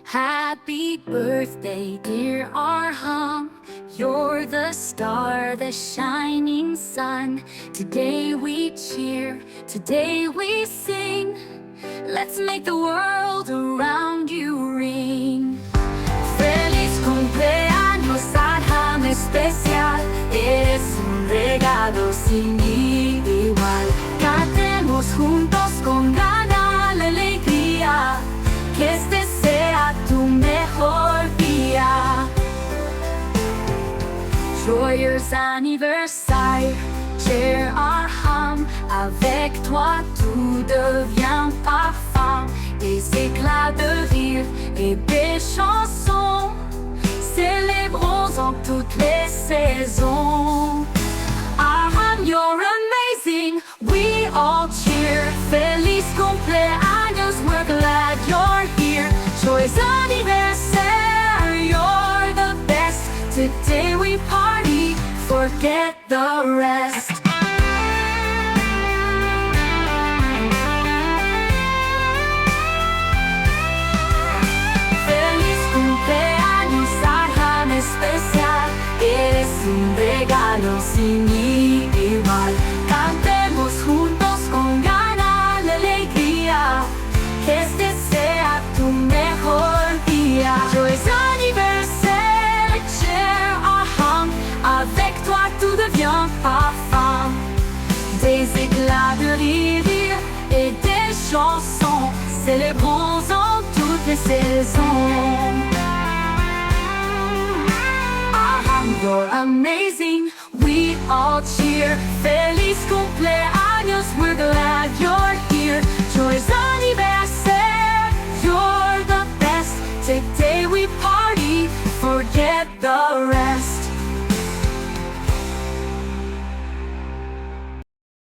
Happy birthday, dear Arham. You're the star, the shining sun. Today we cheer, today we sing. Let's make the world around you ring. Feliz cumpleaños, Arham especial. Eres un regalo sin igual. Cantemos juntos con ganas la alegría. Que este sea tu mejor día. Joyeux anniversaire, cher Arham. Avec toi tout devient parfum. Des éclats de rire et des chansons. Célébrons en toutes les saisons. Arham, you're amazing, we all cheer. Feliz cumpleaños, we're glad you're here. Joyeux anniversaire, you're the best. Today we party, forget the rest. Feliz cumpleaños, Arham especial. Eres un regalo sin igual. Cantemos juntos con ganas la alegría. Que este sea tu mejor día. Joyeux anniversaire, cher Arham. Avec toi tout devient parfum. Des éclats de rire et des chansons. Célébrons en toutes les saisons. Arham, you're amazing, we all cheer. Feliz cumpleaños, we're glad you're here. Joyeux anniversaire, you're the best. Today we party, forget the rest.